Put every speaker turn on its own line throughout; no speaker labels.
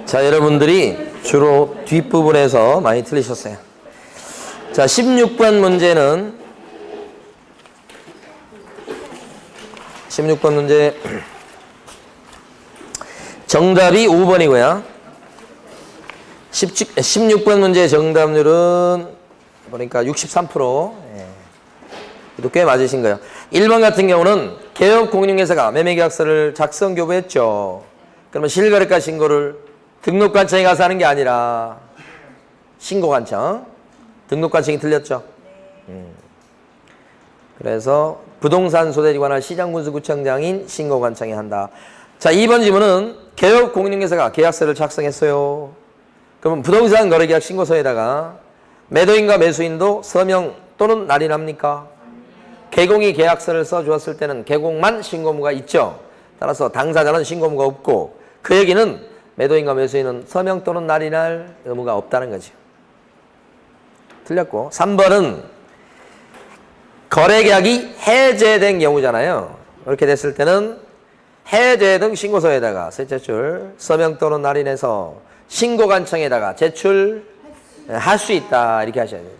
자, 여러분들이 주로 뒷부분에서 많이 틀리셨어요. 자, 16번 문제는 16번 문제 정답이 5번이고요. 16번 문제 정답률은 보니까 63%. 예. 그래도 꽤 맞으신 거예요. 1번 같은 경우는 개업공인중개사가 매매계약서를 작성 교부했죠. 그러면 실거래가 신고를 등록관청에 가서 하는 게 아니라 신고관청. 등록관청이 틀렸죠. 그래서 부동산 소재에 관한 시장군수구청장인 신고관청이 한다. 자, 2번 질문은 개업공인중개사가 계약서를 작성했어요. 그러면 부동산 거래계약 신고서에다가 매도인과 매수인도 서명 또는 날인합니까? 개공이 계약서를 써주었을 때는 개공만 신고무가 있죠. 따라서 당사자는 신고무가 없고, 그 얘기는 매도인과 매수인은 서명 또는 날인할 의무가 없다는 거죠. 틀렸고, 3번은 거래계약이 해제된 경우잖아요. 이렇게 됐을 때는 해제 등 신고서에다가 제출, 서명 또는 날인해서 신고관청에다가 제출할 수 있다, 이렇게 하셔야 되죠.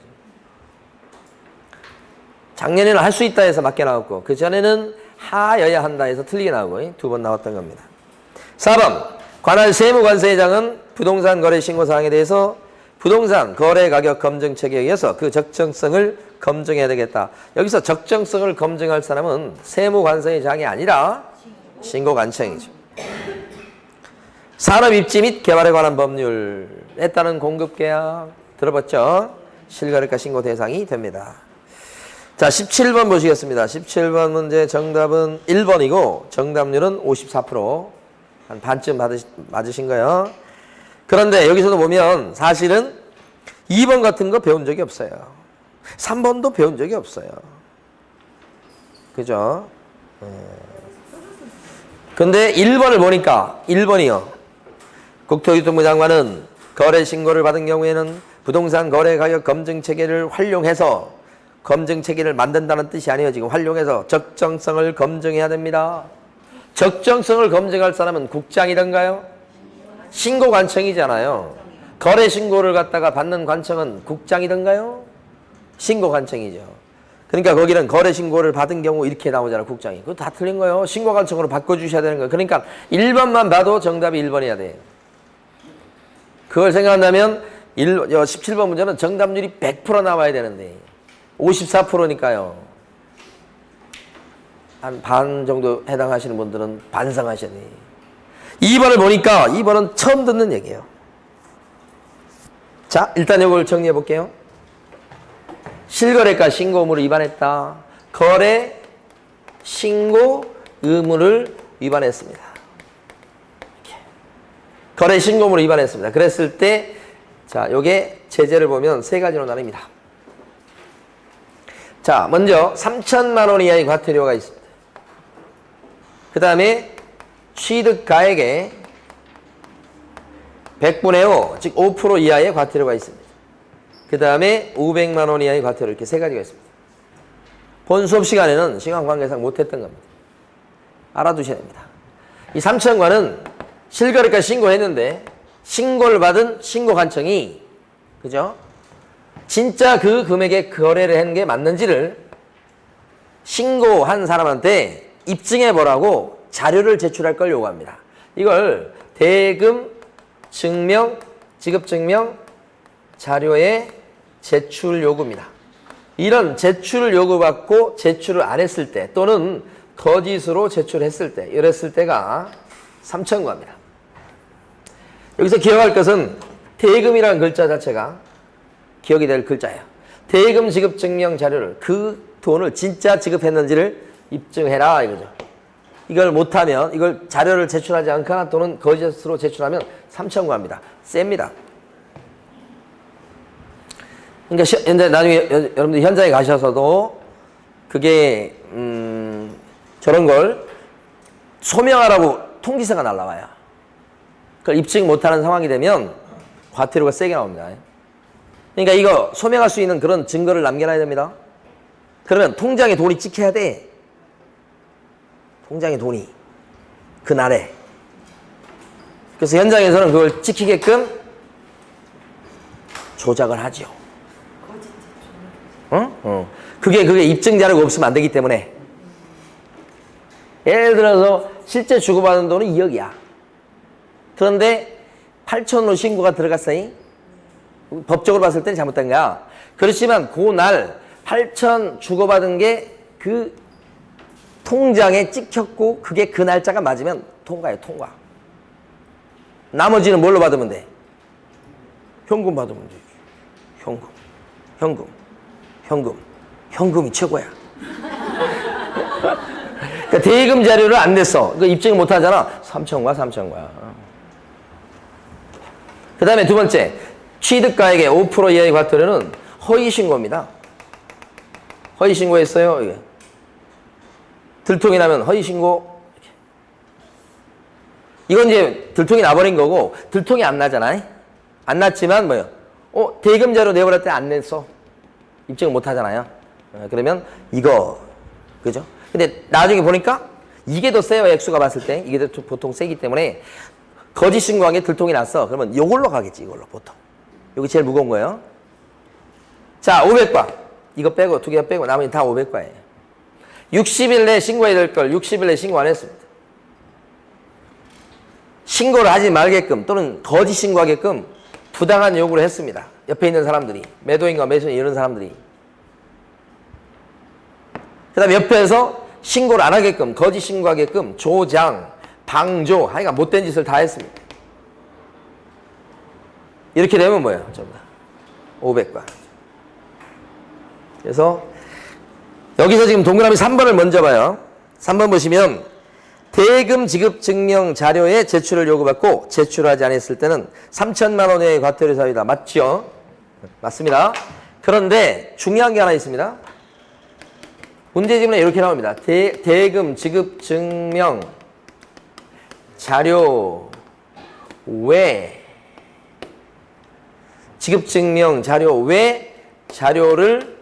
작년에는 할 수 있다 해서 맞게 나왔고, 그 전에는 하여야 한다 해서 틀리게 나오고 2번 나왔던 겁니다. 4번 관할 세무관세장은 부동산 거래 신고사항에 대해서 부동산 거래 가격 검증 체계에 의해서 그 적정성을 검증해야 되겠다. 여기서 적정성을 검증할 사람은 세무관세장이 아니라 신고관청이죠. 산업입지 및 개발에 관한 법률에 따른 공급계약 들어봤죠? 실거래가 신고 대상이 됩니다. 자, 17번 보시겠습니다. 17번 문제 정답은 1번이고 정답률은 54%. 한 반쯤 맞으신 거예요. 그런데 여기서도 보면 사실은 2번 같은 거 배운 적이 없어요. 3번도 배운 적이 없어요. 그죠? 근데 1번을 보니까 1번이요. 국토교통부 장관은 거래 신고를 받은 경우에는 부동산 거래 가격 검증 체계를 활용해서 검증 체계를 만든다는 뜻이 아니에요. 지금 활용해서 적정성을 검증해야 됩니다. 적정성을 검증할 사람은 국장이던가요? 신고관청이잖아요. 거래 신고를 갖다가 받는 관청은 국장이던가요? 신고관청이죠. 그러니까 거기는 거래 신고를 받은 경우 이렇게 나오잖아요. 국장이. 그거 다 틀린 거예요. 신고관청으로 바꿔주셔야 되는 거예요. 그러니까 1번만 봐도 정답이 1번이어야 돼요. 그걸 생각한다면 17번 문제는 정답률이 100% 나와야 되는데 54%니까요. 한 반 정도 해당하시는 분들은 반성하셔야 돼요. 2번을 보니까 2번은 처음 듣는 얘기예요. 자, 일단 이걸 정리해 볼게요. 실거래가 신고 의무를 위반했다. 거래 신고 의무를 위반했습니다. 이렇게. 거래 신고 의무를 위반했습니다. 그랬을 때, 자, 요게 제재를 보면 세 가지로 나뉩니다. 자, 먼저 3천만 원 이하의 과태료가 있습니다. 그 다음에 취득가액의 100분의 5, 즉 5% 이하의 과태료가 있습니다. 그 다음에 500만 원 이하의 과태료, 이렇게 세 가지가 있습니다. 본 수업 시간에는 시간 관계상 못했던 겁니다. 알아두셔야 됩니다. 이 3천관은 실거래가 신고했는데 신고를 받은 신고관청이, 그죠? 진짜 그 금액에 거래를 한 게 맞는지를 신고한 사람한테 입증해 보라고 자료를 제출할 걸 요구합니다. 이걸 대금 증명, 지급증명 자료의 제출 요구입니다. 이런 제출 요구받고 제출을 안 했을 때 또는 거짓으로 제출했을 때, 이랬을 때가 3천과입니다. 여기서 기억할 것은 대금이라는 글자 자체가 기억이 될 글자예요. 대금 지급 증명 자료를, 그 돈을 진짜 지급했는지를 입증해라 이거죠. 이걸 못하면, 이걸 자료를 제출하지 않거나 또는 거짓으로 제출하면 3천과입니다. 셉니다. 그러니까 현재 나중에 여러분들 현장에 가셔서도 그게 저런 걸 소명하라고 통지서가 날라와요. 그걸 입증 못하는 상황이 되면 과태료가 세게 나옵니다. 그러니까 이거 소명할 수 있는 그런 증거를 남겨놔야 됩니다. 그러면 통장에 돈이 찍혀야 돼. 통장에 돈이 그날에 그래서 현장에서는 그걸 지키게끔 조작을 하죠. 그게 입증 자료가 없으면 안 되기 때문에. 예를 들어서 실제 주고받은 돈은 2억이야. 그런데 8천으로 신고가 들어갔어요. 법적으로 봤을 때는 잘못된 거야. 그렇지만 그날 8천 주고받은 게 그 통장에 찍혔고 그게 그 날짜가 맞으면 통과예요. 통과. 나머지는 뭘로 받으면 돼? 현금 받으면 돼. 현금이 최고야. 그러니까 대금 자료를 안 냈어. 그 입증을 못 하잖아. 3천과. 그 다음에 두 번째, 취득가액의 5% 이하의 과태료는 허위 신고입니다. 허위 신고했어요. 이게. 들통이 나면 허위 신고. 이건 이제 들통이 나버린 거고, 들통이 안 나잖아. 안 났지만 뭐요? 대금 자료 내버릴 때 안 냈어. 입증을 못 하잖아요. 그러면 이거, 그죠? 근데 나중에 보니까 이게 더 세요. 액수가 봤을 때. 이게 더 보통 세기 때문에 거짓 신고한 게 들통이 났어. 그러면 이걸로 가겠지. 이걸로 보통. 여기 제일 무거운 거예요. 자, 500과. 이거 빼고 두 개 빼고 나머지 다 500과예요. 60일 내에 신고해야 될 걸 60일 내에 신고 안 했습니다. 신고를 하지 말게끔 또는 거짓 신고하게끔 부당한 요구를 했습니다. 옆에 있는 사람들이. 매도인과 매수인 이런 사람들이. 그 다음에 옆에서 신고를 안 하게끔 거짓 신고하게끔 조장, 방조 하여간 못된 짓을 다 했습니다. 이렇게 되면 뭐예요? 전부 다 500과. 그래서 여기서 지금 동그라미 3번을 먼저 봐요. 3번 보시면 대금 지급 증명 자료의 제출을 요구받고 제출하지 않았을 때는 3천만 원의 과태료 사유다. 맞죠? 맞습니다. 그런데 중요한 게 하나 있습니다. 문제지문에 이렇게 나옵니다. 대금 지급 증명 자료 외 지급 증명 자료 외 자료를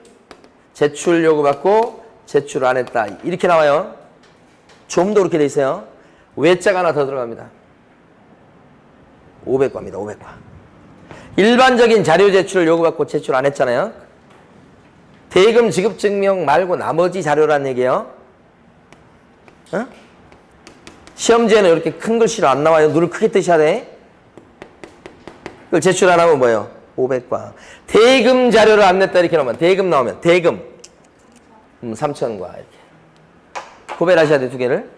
제출 요구받고 제출 안 했다. 이렇게 나와요. 좀 더 그렇게 돼 있어요. 외자가 하나 더 들어갑니다. 500과입니다. 500과. 일반적인 자료 제출을 요구받고 제출 안 했잖아요. 대금 지급 증명 말고 나머지 자료란 얘기예요. 시험지에는 이렇게 큰 글씨로 안 나와요. 눈을 크게 뜨셔야 돼. 그걸 제출 안 하면 뭐예요? 500과. 대금 자료를 안 냈다 이렇게 나오면 대금 나오면 대금 3천과 이렇게 구별하셔야 돼. 두 개를.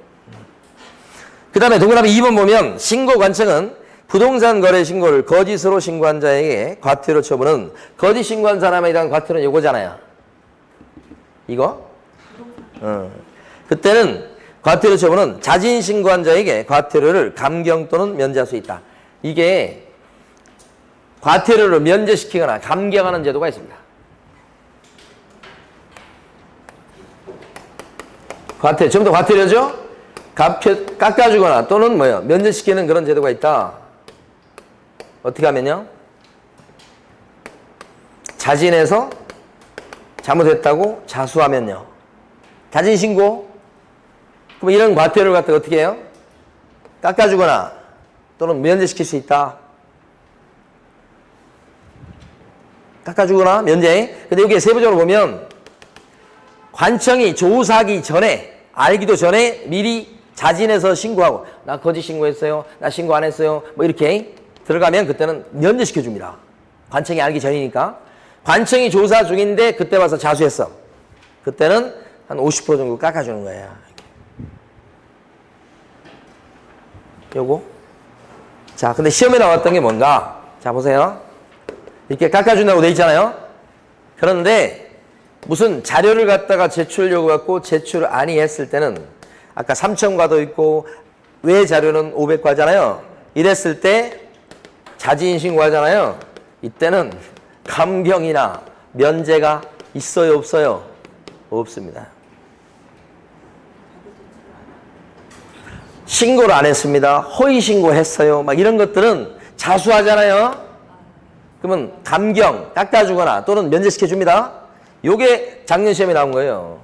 그 다음에 동그라미 2번 보면 신고 관청은 부동산 거래 신고를 거짓으로 신고한 자에게 과태료 처분은 거짓 신고한 사람에 대한 과태료는 요거잖아요. 이거? 그때는 과태료 처분은 자진 신고한 자에게 과태료를 감경 또는 면제할 수 있다. 이게 과태료를 면제시키거나 감경하는 제도가 있습니다. 과태료, 전부 다 과태료죠? 깎아주거나 또는 뭐요? 면제시키는 그런 제도가 있다. 어떻게 하면요? 자진해서 잘못했다고 자수하면요. 자진 신고. 그럼 이런 과태료를 갖다가 어떻게 해요? 깎아주거나 또는 면제시킬 수 있다. 깎아주거나 면제. 근데 여기 세부적으로 보면 관청이 조사하기 전에 알기도 전에 미리 자진해서 신고하고 나 거짓 신고했어요. 나 신고 안 했어요. 뭐 이렇게 들어가면 그때는 면제시켜 줍니다. 관청이 알기 전이니까. 관청이 조사 중인데 그때 와서 자수했어. 그때는 한 50% 정도 깎아주는 거예요. 요거. 자, 근데 시험에 나왔던 게 뭔가? 자, 보세요. 이렇게 깎아준다고 돼 있잖아요. 그런데 무슨 자료를 갖다가 제출 요구받고 제출 아니했을 때는 아까 3천과도 있고 외 자료는 500과잖아요. 이랬을 때 자진 신고하잖아요. 이때는 감경이나 면제가 있어요, 없어요? 없습니다. 신고를 안 했습니다. 허위 신고했어요. 막 이런 것들은 자수하잖아요. 그러면 감경, 깎아주거나 또는 면제시켜줍니다. 요게 작년 시험에 나온 거예요.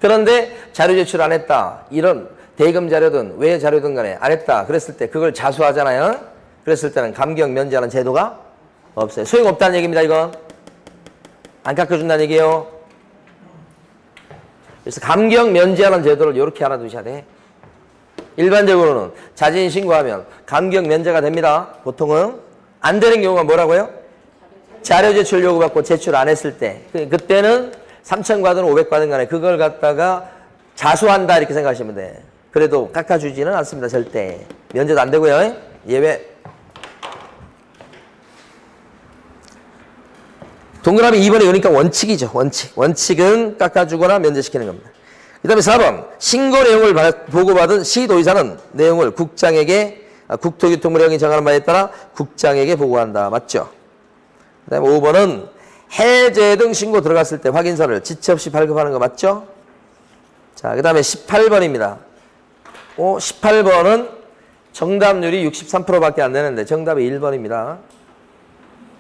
그런데 자료 제출 안 했다. 이런 대금 자료든 외 자료든 간에 안 했다 그랬을 때 그걸 자수하잖아요. 그랬을 때는 감경 면제하는 제도가 없어요. 소용없다는 얘기입니다. 이건 안 깎아준다는 얘기예요. 그래서 감경 면제하는 제도를 이렇게 알아두셔야 돼. 일반적으로는 자진 신고하면 감경 면제가 됩니다. 보통은 안 되는 경우가 뭐라고요? 자료 제출 요구받고 제출 안 했을 때 그때는 3,000과든 500과든 간에 그걸 갖다가 자수한다 이렇게 생각하시면 돼. 그래도 깎아주지는 않습니다. 절대. 면제도 안 되고요. 예외. 동그라미 2번에 그러니까 원칙이죠. 원칙. 원칙은 깎아주거나 면제시키는 겁니다. 그 다음에 4번. 신고 내용을 보고받은 시도의사는 내용을 국장에게 국토교통부령이 정하는 바에 따라 국장에게 보고한다. 맞죠? 그 다음에 5번은 해제 등 신고 들어갔을 때 확인서를 지체 없이 발급하는 거 맞죠? 자, 그 다음에 18번입니다. 18번은 정답률이 63%밖에 안 되는데 정답이 1번입니다.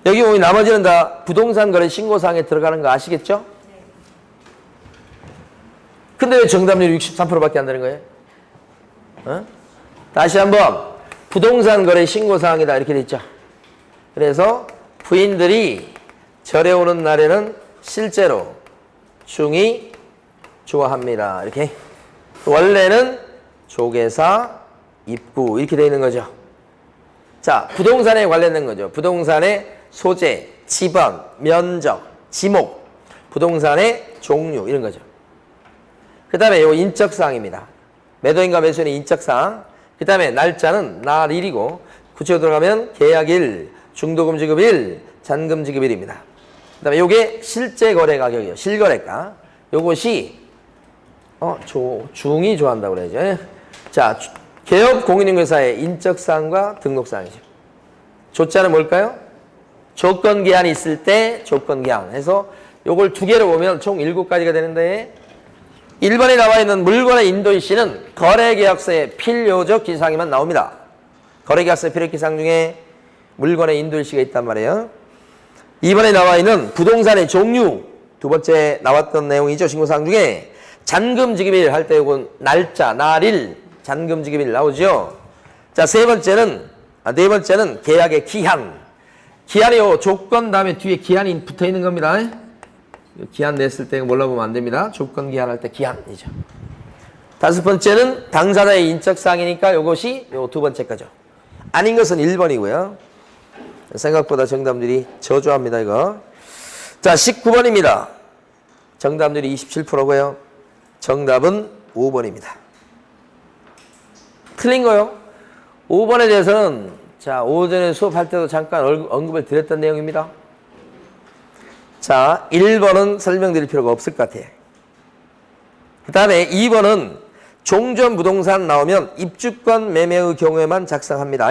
여기 보면 나머지는 다 부동산 거래 신고사항에 들어가는 거 아시겠죠? 근데 왜 정답률이 63%밖에 안 되는 거예요? 다시 한번 부동산 거래 신고사항이다 이렇게 돼 있죠. 그래서 부인들이 절에 오는 날에는 실제로 중이 좋아합니다. 이렇게 원래는 조계사 입구 이렇게 되어 있는 거죠. 자, 부동산에 관련된 거죠. 부동산의 소재, 지번, 면적, 지목, 부동산의 종류 이런 거죠. 그 다음에 요 인적사항입니다. 매도인과 매수인의 인적사항. 그 다음에 날짜는 날일이고 구체로 들어가면 계약일, 중도금지급일, 잔금지급일입니다. 그 다음에 요게 실제 거래 가격이에요. 실거래가. 요것이 중이 좋아한다고 그러죠. 자, 개업 공인중개사의 인적사항과 등록사항이죠. 조자는 뭘까요? 조건기한이 있을 때 조건기한 해서 요걸 두 개로 보면 총 7가지가 되는데 1번에 나와 있는 물건의 인도일시는 거래계약서의 필요적 기사항에만 나옵니다. 거래계약서의 필요적 기사항 중에 물건의 인도일시가 있단 말이에요. 2번에 나와 있는 부동산의 종류 두 번째 나왔던 내용이죠. 신고사항 중에 잔금지급일 할 때 이건 날짜, 날일, 잔금지급일 나오죠. 자, 네 번째는 계약의 기한. 기한이요. 조건 다음에 뒤에 기한이 붙어 있는 겁니다. 기한 냈을 때 몰라보면 안 됩니다. 조건 기한할 때 기한이죠. 5번째는 당사자의 인적사항이니까 이것이 요 두 번째 거죠. 아닌 것은 1번이고요. 생각보다 정답률이 저조합니다. 이거. 자, 19번입니다. 정답률이 27%고요. 정답은 5번입니다. 틀린 거요. 5번에 대해서는 자, 오전에 수업할 때도 잠깐 언급을 드렸던 내용입니다. 자, 1번은 설명드릴 필요가 없을 것 같아요. 그 다음에 2번은 종전 부동산 나오면 입주권 매매의 경우에만 작성합니다.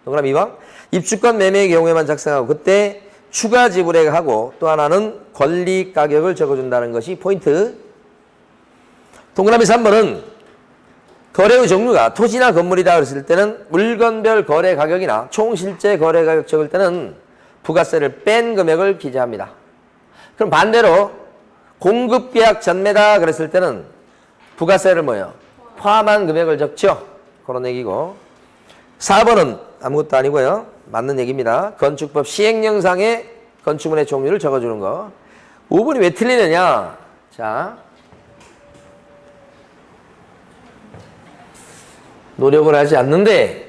동그라미 2번. 입주권 매매의 경우에만 작성하고 그때 추가 지불액 하고 또 하나는 권리 가격을 적어준다는 것이 포인트. 동그라미 3번은 거래의 종류가 토지나 건물이다 그랬을 때는 물건별 거래 가격이나 총 실제 거래 가격 적을 때는 부가세를 뺀 금액을 기재합니다. 그럼 반대로 공급계약 전매다 그랬을 때는 부가세를 뭐예요? 포함한 금액을 적죠. 그런 얘기고. 4번은 아무것도 아니고요. 맞는 얘기입니다. 건축법 시행령상의 건축물의 종류를 적어주는 거. 5번이 왜 틀리느냐? 자, 노력을 하지 않는데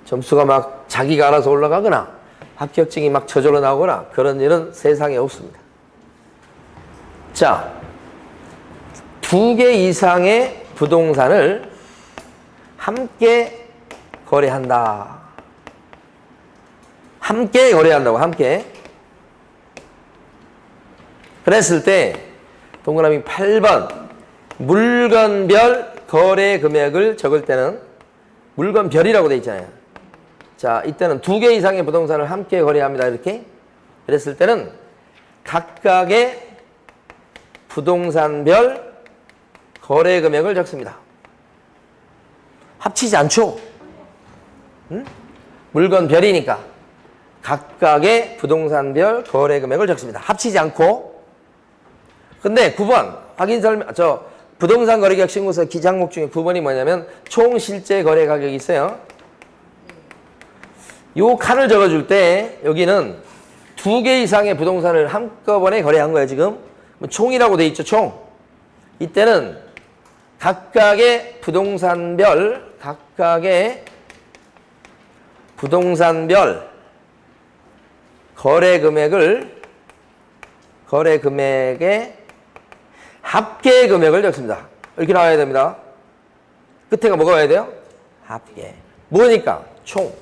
점수가 막 자기가 알아서 올라가거나 합격증이 막 저절로 나오거나 그런 일은 세상에 없습니다. 자, 2개 이상의 부동산을 함께 거래한다. 함께 거래한다고, 함께. 그랬을 때 동그라미 8번 물건별 거래 금액을 적을 때는 물건별이라고 돼 있잖아요. 자, 이때는 2개 이상의 부동산을 함께 거래합니다. 이렇게. 그랬을 때는 각각의 부동산별 거래 금액을 적습니다. 합치지 않죠? 응? 물건별이니까 각각의 부동산별 거래 금액을 적습니다. 합치지 않고. 근데 9번 확인 설명, 부동산 거래계약 신고서 기장목 중에 9번이 뭐냐면 총 실제 거래 가격이 있어요. 요 칸을 적어줄 때 여기는 2개 이상의 부동산을 한꺼번에 거래한 거예요. 지금 총이라고 돼 있죠. 총. 이때는 각각의 부동산별 거래 금액의 합계 금액을 적습니다. 이렇게 나와야 됩니다. 끝에가 뭐가 와야 돼요? 합계. 뭐니까? 총.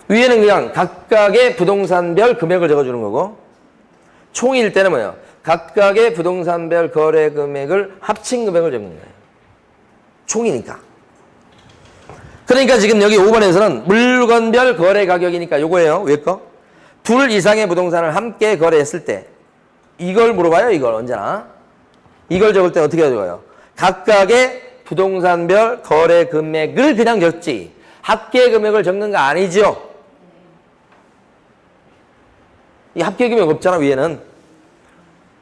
위에는 그냥 각각의 부동산별 금액을 적어주는 거고, 총일 때는 뭐예요? 각각의 부동산별 거래 금액을 합친 금액을 적는 거예요. 총이니까. 그러니까 지금 여기 5번에서는 물건별 거래 가격이니까 요거예요. 왜 거? 둘 이상의 부동산을 함께 거래했을 때 이걸 물어봐요. 이걸 언제나. 이걸 적을 때 어떻게 적어요? 각각의 부동산별 거래 금액을 그냥 적지 합계 금액을 적는 거 아니죠. 이 합계 금액 없잖아 위에는.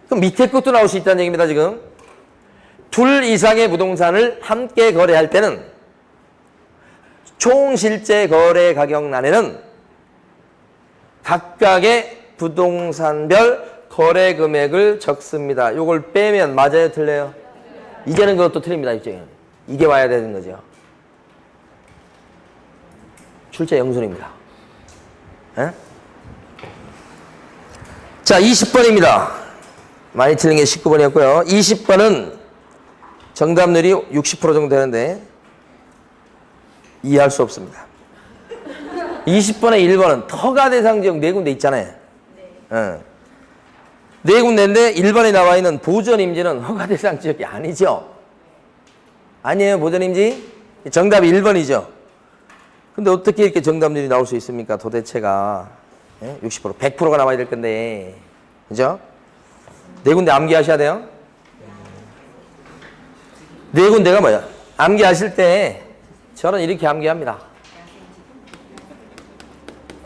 그럼 밑에 것도 나올 수 있다는 얘기입니다. 지금 둘 이상의 부동산을 함께 거래할 때는 총 실제 거래 가격란에는 각각의 부동산별 거래 금액을 적습니다. 요걸 빼면 맞아요? 틀려요? 이제는 그것도 틀립니다. 이게 와야 되는 거죠. 출제 영순입니다. 에? 자, 20번입니다. 많이 틀린 게 19번이었고요. 20번은 정답률이 60% 정도 되는데 이해할 수 없습니다. 20번에 1번은 허가 대상 지역 4군데 있잖아요. 네. 4군데인데 1번에 나와 있는 보전임지는 허가 대상 지역이 아니죠. 아니에요. 보전임지? 정답이 1번이죠. 근데 어떻게 이렇게 정답률이 나올 수 있습니까? 도대체가 60%, 100%가 나와야 될 건데, 그죠? 4군데 암기하셔야 돼요. 4군데가 뭐야? 암기하실 때 저는 이렇게 암기합니다.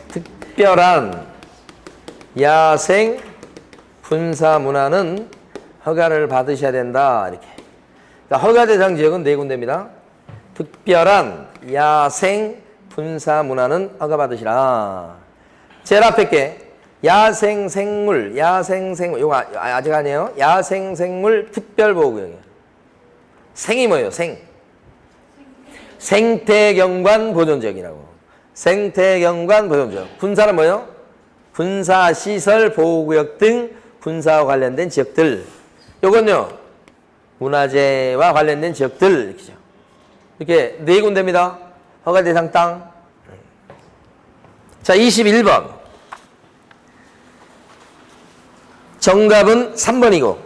특별한 야생 분사 문화는 허가를 받으셔야 된다. 이렇게. 그러니까 허가 대상 지역은 4군데입니다. 특별한 야생 분사 문화는 허가 받으시라. 제일 앞에 게 야생생물, 요거 아직 아니에요. 야생생물 특별보호구역이에요. 생이 뭐예요? 생태경관 보존지역이라고. 생태경관 보존지역. 분사는 뭐예요? 군사시설 보호구역 등 군사와 관련된 지역들. 요건요, 문화재와 관련된 지역들. 이렇게 4군데입니다. 허가 대상 땅. 자, 21번. 정답은 3번이고,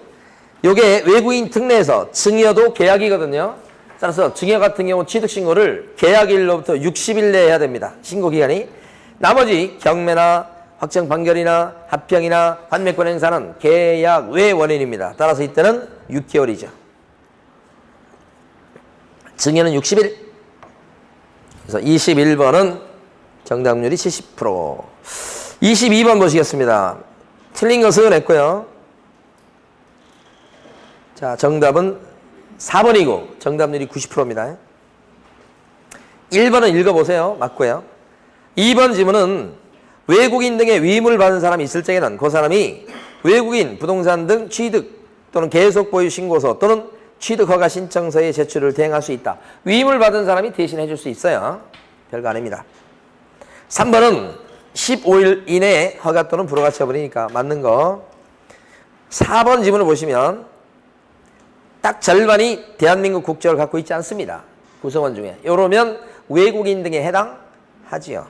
요게 외국인 특례에서 증여도 계약이거든요. 따라서 증여 같은 경우 취득신고를 계약일로부터 60일 내에 해야 됩니다. 신고기간이. 나머지 경매나 확정 판결이나 합병이나 환매권 행사는 계약 외 원인입니다. 따라서 이때는 6개월이죠. 증여는 60일. 그래서 21번은 정답률이 70%. 22번 보시겠습니다. 틀린 것은 했고요. 자, 정답은 4번이고 정답률이 90%입니다. 1번은 읽어보세요. 맞고요. 2번 지문은 외국인 등의 위임을 받은 사람이 있을 적에는 그 사람이 외국인 부동산 등 취득 또는 계속 보유 신고서 또는 취득 허가 신청서의 제출을 대행할 수 있다. 위임을 받은 사람이 대신해 줄 수 있어요. 별거 아닙니다. 3번은 15일 이내에 허가 또는 불허가 처분이니까 맞는 거. 4번 지문을 보시면 딱 절반이 대한민국 국적을 갖고 있지 않습니다. 구성원 중에. 이러면 외국인 등에 해당하지요.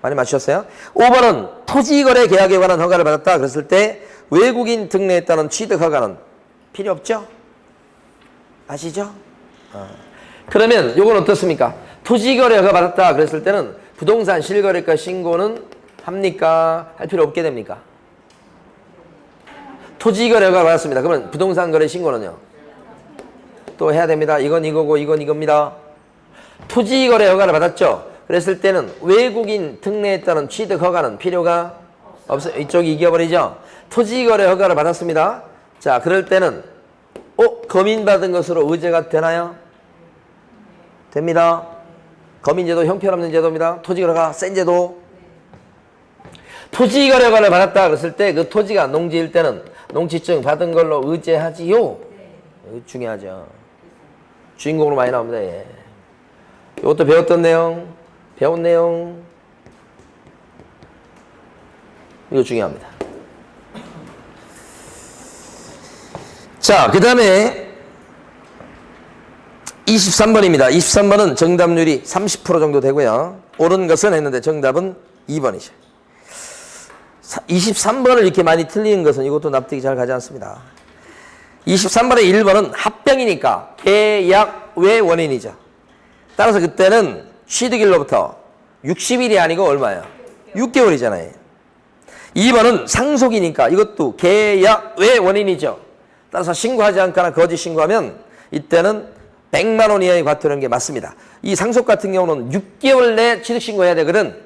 많이 맞추셨어요? 5번은 토지거래 계약에 관한 허가를 받았다. 그랬을 때 외국인 특례에 따른 취득 허가는 필요 없죠? 아시죠? 그러면 이건 어떻습니까? 토지거래 허가 받았다. 그랬을 때는 부동산 실거래가 신고는 합니까? 할 필요 없게 됩니까? 토지거래 허가 받았습니다. 그러면 부동산 거래 신고는요? 또 해야 됩니다. 이건 이거고 이건 이겁니다. 토지거래 허가를 받았죠? 그랬을 때는 외국인 특례에 따른 취득 허가는 필요가 없어요. 이쪽이 이겨버리죠? 토지거래 허가를 받았습니다. 자, 그럴 때는 거민받은 것으로 의제가 되나요? 됩니다. 거민제도 형편없는 제도입니다. 토지거래가 센 제도. 토지거래 허가를 받았다 그랬을 때 그 토지가 농지일 때는 농지증 받은 걸로 의제하지요. 이거 중요하죠. 주인공으로 많이 나옵니다. 예. 이것도 배웠던 내용, 배운 내용. 이거 중요합니다. 자, 그 다음에 23번입니다. 23번은 정답률이 30% 정도 되고요. 옳은 것은 했는데 정답은 2번이죠. 23번을 이렇게 많이 틀리는 것은 이것도 납득이 잘 가지 않습니다. 23번의 1번은 합병이니까 계약 외 원인이죠. 따라서 그때는 취득일로부터 60일이 아니고 얼마예요? 6개월이잖아요. 2번은 상속이니까 이것도 계약 외 원인이죠. 따라서 신고하지 않거나 거짓 신고하면 이때는 100만 원 이하의 과태료는 게 맞습니다. 이 상속 같은 경우는 6개월 내에 취득 신고해야 되거든.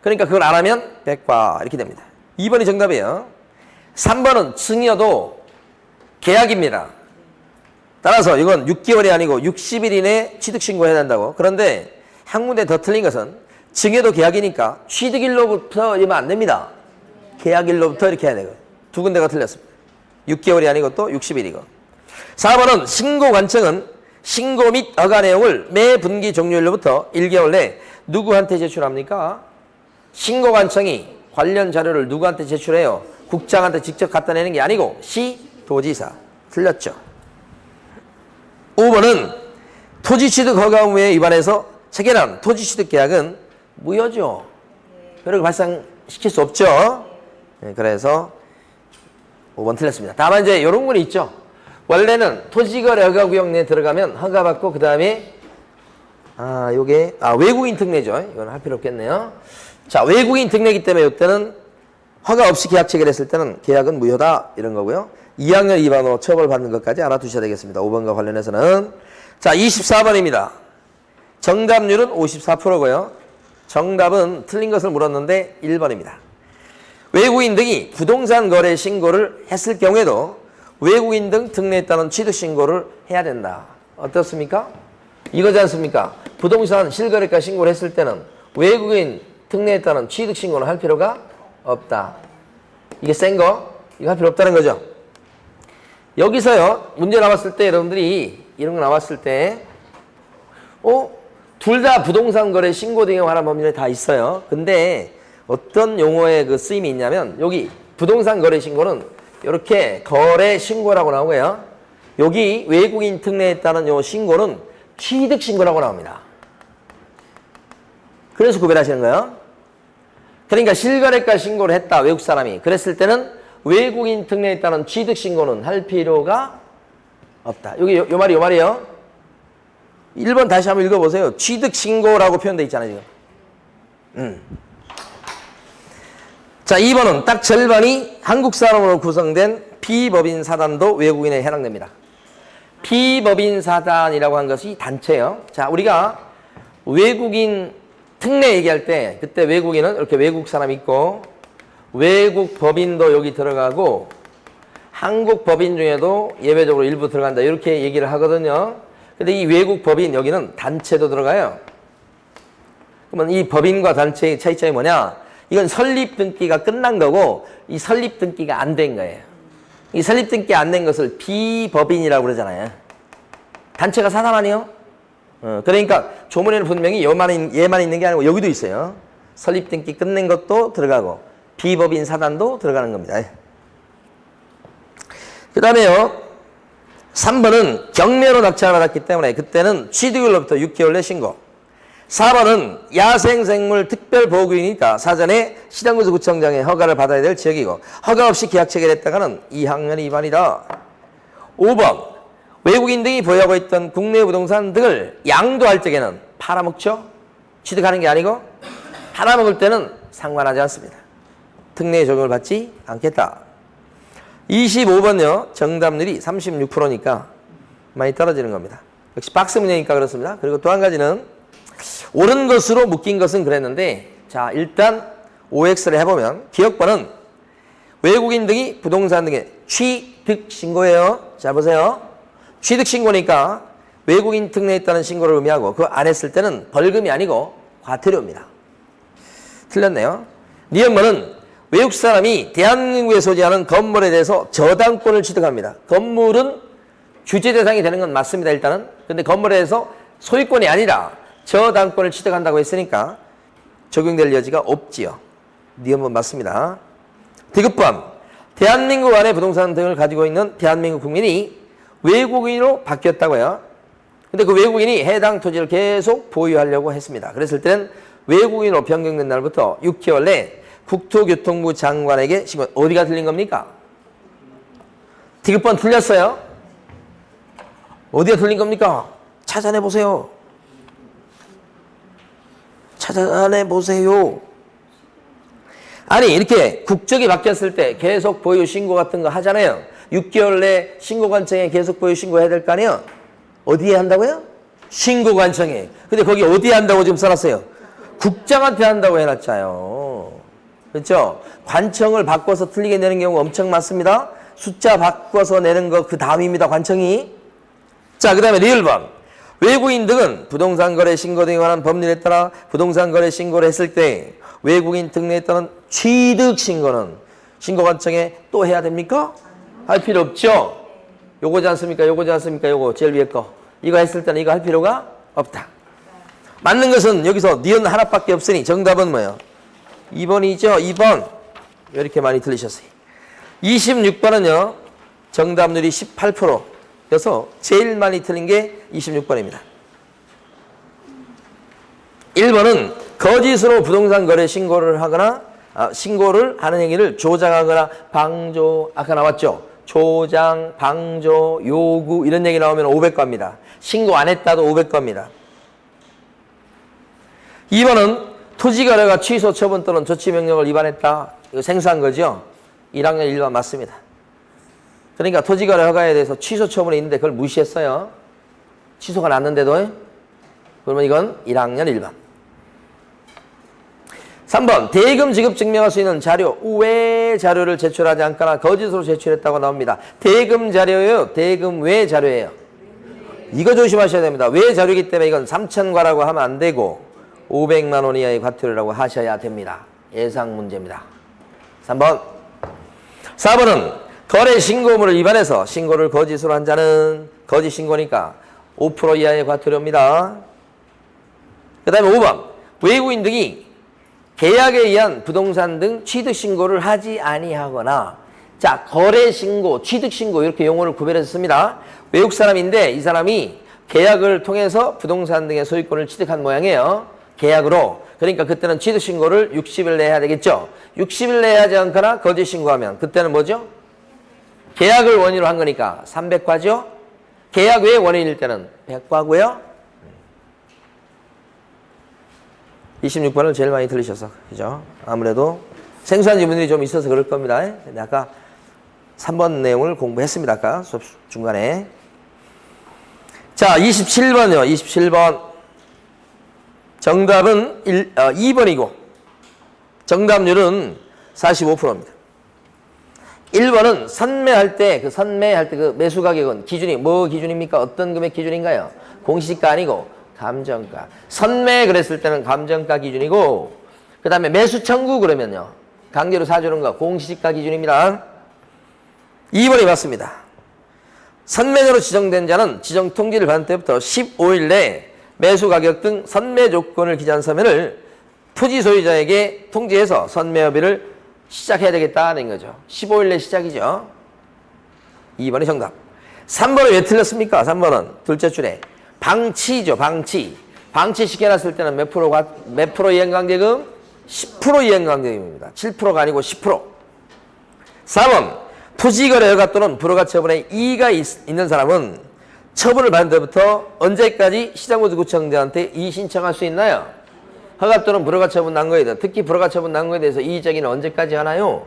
그러니까 그걸 안 하면 100과 이렇게 됩니다. 2번이 정답이에요. 3번은 증여도 계약입니다. 따라서 이건 6개월이 아니고 60일 이내에 취득 신고해야 된다고. 그런데 한 군데 더 틀린 것은 증여도 계약이니까 취득일로부터 이러면 안 됩니다. 계약일로부터 이렇게 해야 되고. 두 군데가 틀렸습니다. 6개월이 아니고 또 60일이고. 4번은 신고관청은 신고 및 허가 내용을 매 분기 종료일로부터 1개월 내에 누구한테 제출합니까? 신고관청이 관련 자료를 누구한테 제출해요? 국장한테 직접 갖다 내는 게 아니고 시도지사. 틀렸죠. 5번은 토지취득 허가 의무에 위반해서 체결한 토지취득 계약은 무효죠. 효력을 발생시킬 수 없죠. 네, 그래서 5번 틀렸습니다. 다만 이제 이런 건 있죠. 원래는 토지거래 허가구역 내에 들어가면 허가받고 그 다음에 요게 외국인 특례죠. 이건 할 필요 없겠네요. 자, 외국인 특례이기 때문에 이때는 허가 없이 계약 체결했을 때는 계약은 무효다 이런 거고요. 2학년 위반으로 처벌받는 것까지 알아두셔야 되겠습니다. 5번과 관련해서는. 자, 24번입니다. 정답률은 54%고요. 정답은 틀린 것을 물었는데 1번입니다. 외국인 등이 부동산 거래 신고를 했을 경우에도 외국인 등 특례에 따른 취득 신고를 해야 된다. 어떻습니까? 이거지 않습니까? 부동산 실거래가 신고를 했을 때는 외국인 특례에 따른 취득 신고는 할 필요가 없다. 이게 센 거? 이거 할 필요 없다는 거죠. 여기서요, 문제 나왔을 때 여러분들이 이런 거 나왔을 때 둘 다 부동산 거래 신고 등에 관한 법률에 다 있어요. 근데 어떤 용어의 그 쓰임이 있냐면 여기 부동산 거래 신고는 이렇게 거래 신고라고 나오고요. 여기 외국인 특례에 따른 요 신고는 취득 신고라고 나옵니다. 그래서 구별하시는 거예요. 그러니까 실거래가 신고를 했다. 외국 사람이. 그랬을 때는 외국인 특례에 따른 취득 신고는 할 필요가 없다. 여기 요 말이요. 1번 다시 한번 읽어보세요. 취득 신고라고 표현되어 있잖아요. 지금. 자, 2번은 딱 절반이 한국 사람으로 구성된 비법인 사단도 외국인에 해당됩니다. 비법인 사단이라고 한 것이 단체예요. 자, 우리가 외국인 특례 얘기할 때 그때 외국인은 이렇게 외국 사람이 있고 외국 법인도 여기 들어가고 한국 법인 중에도 예외적으로 일부 들어간다 이렇게 얘기를 하거든요. 근데 이 외국 법인 여기는 단체도 들어가요. 그러면 이 법인과 단체의 차이점이 뭐냐? 이건 설립 등기가 끝난 거고 이 설립 등기가 안 된 거예요. 이 설립 등기 안 된 것을 비법인이라고 그러잖아요. 단체가 사단 아니에요? 그러니까 조문에는 분명히 얘만 있는 게 아니고 여기도 있어요. 설립 등기 끝낸 것도 들어가고 비법인 사단도 들어가는 겁니다. 그 다음에요. 3번은 경매로 낙찰을 받았기 때문에 그때는 취득일로부터 6개월 내 신고. 4번은 야생생물 특별보호구역이니까 사전에 시장군수구청장의 허가를 받아야 될 지역이고 허가 없이 계약 체결했다가는 2학년 위반이다. 5번 외국인 등이 보유하고 있던 국내 부동산 등을 양도할 적에는 팔아먹죠. 취득하는 게 아니고 팔아먹을 때는 상관하지 않습니다. 특례의 적용을 받지 않겠다. 25번요. 정답률이 36%니까 많이 떨어지는 겁니다. 역시 박스 문제니까 그렇습니다. 그리고 또 한 가지는 옳은 것으로 묶인 것은 그랬는데 자 일단 OX를 해보면 기억번은 외국인 등이 부동산 등의 취득 신고예요. 잘 보세요. 취득 신고니까 외국인 특례에 따른 신고를 의미하고 그거 안 했을 때는 벌금이 아니고 과태료입니다. 틀렸네요. 니은번은 외국 사람이 대한민국에 소지하는 건물에 대해서 저당권을 취득합니다. 건물은 규제 대상이 되는 건 맞습니다. 일단은. 근데 건물에 대해서 소유권이 아니라 저당권을 취득한다고 했으니까 적용될 여지가 없지요. 니은번 맞습니다. 디귿번 대한민국 안에 부동산 등을 가지고 있는 대한민국 국민이 외국인으로 바뀌었다고요. 근데 그 외국인이 해당 토지를 계속 보유하려고 했습니다. 그랬을 때는 외국인으로 변경된 날부터 6개월 내 국토교통부 장관에게 신고. 어디가 틀린 겁니까? 디귿번 틀렸어요. 어디가 틀린 겁니까? 찾아내보세요. 찾아내보세요. 아니 이렇게 국적이 바뀌었을 때 계속 보유 신고 같은 거 하잖아요. 6개월 내 신고관청에 계속 보유 신고해야 될 거 아니에요. 어디에 한다고요? 신고관청에. 근데 거기 어디에 한다고 지금 써놨어요? 국장한테 한다고 해놨잖아요. 그렇죠? 관청을 바꿔서 틀리게 내는 경우가 엄청 많습니다. 숫자 바꿔서 내는 거 그 다음입니다. 관청이. 자, 그 다음에 리을번. 외국인 등은 부동산 거래 신고 등에 관한 법률에 따라 부동산 거래 신고를 했을 때 외국인 특례에 따른 취득 신고는 신고관청에 또 해야 됩니까? 할 필요 없죠? 요거지 않습니까? 요거지 않습니까? 요거 제일 위에 거. 이거 했을 때는 이거 할 필요가 없다. 맞는 것은 여기서 니은 하나밖에 없으니 정답은 뭐예요? 2번이죠? 2번. 왜 이렇게 많이 틀리셨어요? 26번은요. 정답률이 18%여서 제일 많이 틀린 게 26번입니다. 1번은 거짓으로 부동산 거래 신고를 하거나 신고를 하는 행위를 조장하거나 방조. 아까 나왔죠? 조장, 방조, 요구 이런 얘기 나오면 500겁니다. 신고 안 했다도 500겁니다. 2번은 토지거래가 취소 처분 또는 조치명령을 위반했다. 이거 생소한 거죠? 1학년 1반 맞습니다. 그러니까 토지거래 허가에 대해서 취소 처분이 있는데 그걸 무시했어요. 취소가 났는데도. 그러면 이건 1학년 1반. 3번 대금 지급 증명할 수 있는 자료 외 자료를 제출하지 않거나 거짓으로 제출했다고 나옵니다. 대금 자료예요? 대금 외 자료예요? 이거 조심하셔야 됩니다. 외 자료이기 때문에 이건 3,000과라고 하면 안 되고 500만 원 이하의 과태료라고 하셔야 됩니다. 예상 문제입니다. 3번. 4번은 거래 신고물을 위반해서 신고를 거짓으로 한 자는 거짓 신고니까 5% 이하의 과태료입니다. 그 다음에 5번. 외국인 등이 계약에 의한 부동산 등 취득 신고를 하지 아니하거나 자 거래 신고, 취득 신고 이렇게 용어를 구별해서 씁니다. 외국 사람인데 이 사람이 계약을 통해서 부동산 등의 소유권을 취득한 모양이에요. 계약으로. 그러니까 그때는 취득 신고를 60일 내에 해야 되겠죠. 60일 내에 하지 않거나 거짓 신고하면 그때는 뭐죠? 계약을 원인으로 한 거니까 300과죠. 계약 외의 원인일 때는 100과고요. 26번을 제일 많이 들으셔서 그죠? 아무래도 생소한 질문들이 좀 있어서 그럴 겁니다. 근데 아까 3번 내용을 공부했습니다. 아까 수업 중간에. 자, 27번이요. 27번. 정답은 2번이고 정답률은 45%입니다. 1번은 선매할 때 그 매수 가격은 기준이 뭐 기준입니까? 어떤 금액 기준인가요? 공시지가 아니고 감정가. 선매 그랬을 때는 감정가 기준이고 그 다음에 매수 청구 그러면요. 강제로 사주는 거 공시지가 기준입니다. 2번이 맞습니다. 선매자로 지정된 자는 지정 통지를 받은 때부터 15일 내에 매수 가격 등 선매 조건을 기재한 서면을 토지 소유자에게 통지해서 선매협의를 시작해야 되겠다는 거죠. 15일 내 시작이죠. 2번이 정답. 3번은 왜 틀렸습니까? 3번은 둘째 줄에 방치죠. 방치 시켜놨을 때는 몇 프로 이행강제금? 10% 이행강제금입니다. 7%가 아니고 10%. 4번 토지거래 허가 또는 불허가 처분에 이의가 있는 사람은 처분을 받은 때부터 언제까지 시장구청장한테 이의 신청할 수 있나요? 허가 또는 불허가 처분 난 거에 대해서 특히 불허가 처분 난 거에 대해서 이의 제기는 언제까지 하나요?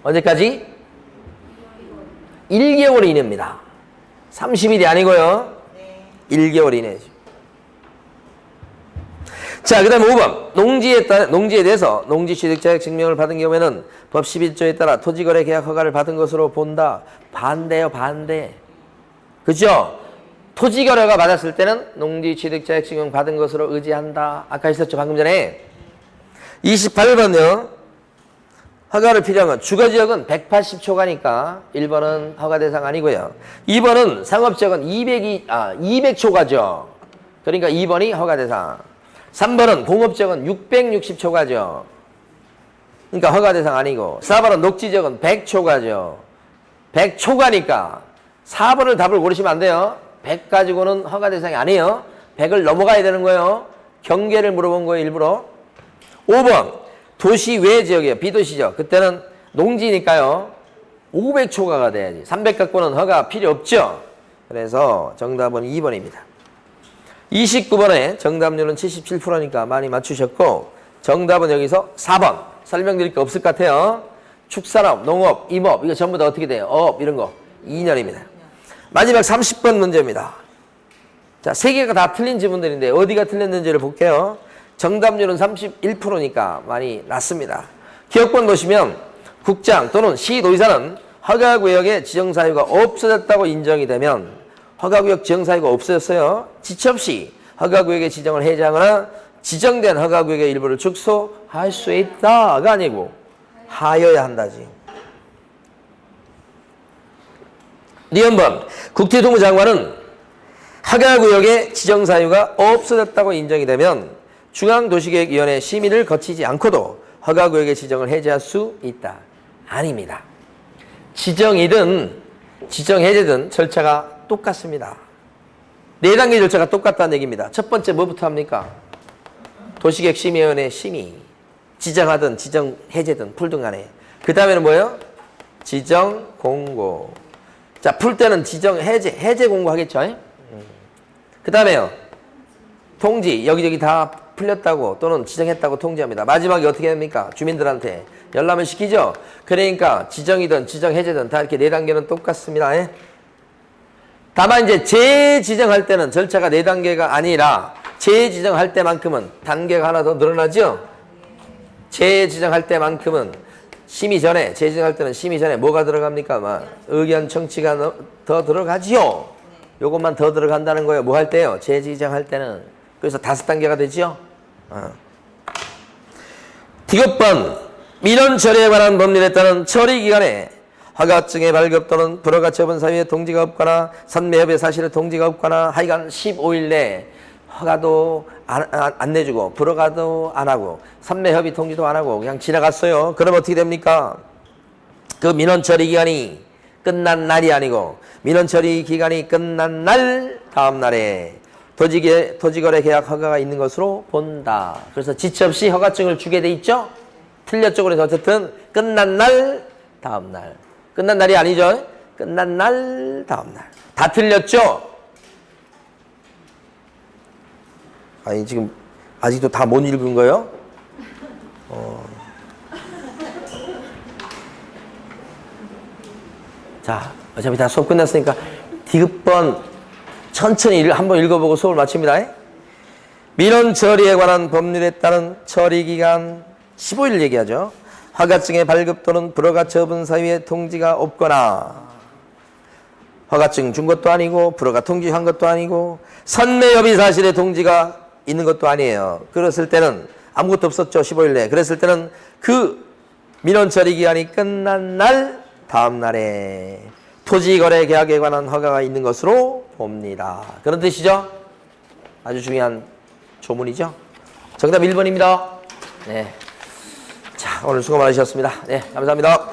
언제까지? 1개월 이내입니다. 30일이 아니고요. 1개월 이내죠. 자, 그 다음에 5번. 농지에 대해서 농지 취득 자격 증명을 받은 경우에는 법 11조에 따라 토지거래 계약 허가를 받은 것으로 본다. 반대요, 반대. 그죠? 토지거래가 받았을 때는 농지 취득 자격 증명 받은 것으로 의지한다. 아까 있었죠, 방금 전에. 28번요. 허가를 필요한 건 주거지역은 180초가니까 1번은 허가 대상 아니고요. 2번은 상업지역은 200초가죠. 그러니까 2번이 허가 대상. 3번은 공업지역은 660초가죠. 그러니까 허가 대상 아니고. 4번은 녹지지역은 100초가죠. 100초가니까 4번을 답을 고르시면 안 돼요. 100 가지고는 허가 대상이 아니에요. 100을 넘어가야 되는 거예요. 경계를 물어본 거예요, 일부러. 5번. 도시 외 지역이에요. 비도시죠. 그때는 농지니까요. 500초가가 돼야지. 300 갖고는 허가 필요 없죠. 그래서 정답은 2번입니다. 29번에 정답률은 77%니까 많이 맞추셨고 정답은 여기서 4번. 설명드릴 거 없을 것 같아요. 축산업, 농업, 임업 이거 전부 다 어떻게 돼요? 업 이런 거 2년입니다. 마지막 30번 문제입니다. 자, 3개가 다 틀린 지문들인데 어디가 틀렸는지를 볼게요. 정답률은 31%니까 많이 낮습니다. 기업권 보시면 국장 또는 시도의사는 허가구역에 지정사유가 없어졌다고 인정이 되면 허가구역 지정사유가 없어졌어요. 지체 없이 허가구역의 지정을 해제하거나 지정된 허가구역의 일부를 축소할 수 있다가 아니고 하여야 한다지. 리언번 국토교통부 장관은 허가구역의 지정사유가 없어졌다고 인정이 되면 중앙도시계획위원회 심의를 거치지 않고도 허가구역의 지정을 해제할 수 있다. 아닙니다. 지정이든 지정해제든 절차가 똑같습니다. 4단계 절차가 똑같다는 얘기입니다. 첫 번째 뭐부터 합니까? 도시계획심의위원회 심의. 지정하든 지정해제든 풀든 간에. 그 다음에는 뭐예요? 지정공고. 자, 풀 때는 해제 공고하겠죠? 그 다음에요. 통지. 여기저기 다 풀렸다고 또는 지정했다고 통지합니다. 마지막에 어떻게 됩니까? 주민들한테 열람을 시키죠? 그러니까 지정이든 지정해제든 다 이렇게 4단계는 똑같습니다. 예? 다만 이제 재지정할 때는 절차가 4단계가 아니라 재지정할 때만큼은 단계가 하나 더 늘어나죠? 재지정할 때만큼은 심의 전에, 재지정할 때는 심의 전에 뭐가 들어갑니까? 의견 청취가 더 들어가지요? 요것만 더 들어간다는 거예요. 뭐 할 때요? 재지정할 때는. 그래서 5단계가 되죠. 디귿번 민원 처리에 관한 법률에 따른 처리기간에 허가증의 발급 또는 불허가 처분 사유에 동지가 없거나 선매협의 사실에 동지가 없거나 하여간 15일 내에 허가도 안 내주고 불허가도 안 하고 선매협의 통지도 안 하고 그냥 지나갔어요. 그럼 어떻게 됩니까? 그 민원 처리 기간이 끝난 날이 아니고 민원 처리 기간이 끝난 날 다음 날에 토지거래 계약 허가가 있는 것으로 본다. 그래서 지체 없이 허가증을 주게 돼 있죠? 틀렸죠? 그래서 어쨌든 끝난 날, 다음 날. 끝난 날이 아니죠? 끝난 날, 다음 날. 다 틀렸죠? 아니, 지금 아직도 다 못 읽은 거예요? 자, 어차피 다 수업 끝났으니까 디귿번 천천히 한번 읽어보고 수업을 마칩니다. 민원 처리에 관한 법률에 따른 처리기간 15일 얘기하죠. 허가증의 발급 또는 불허가 처분 사유에 통지가 없거나 허가증 준 것도 아니고 불허가 통지한 것도 아니고 선매협의 사실에 통지가 있는 것도 아니에요. 그랬을 때는 아무것도 없었죠. 15일 내에. 그랬을 때는 그 민원 처리 기간이 끝난 날 다음 날에 토지거래 계약에 관한 허가가 있는 것으로 봅니다. 그런 뜻이죠? 아주 중요한 조문이죠? 정답 1번입니다. 네. 자, 오늘 수고 많으셨습니다. 네, 감사합니다.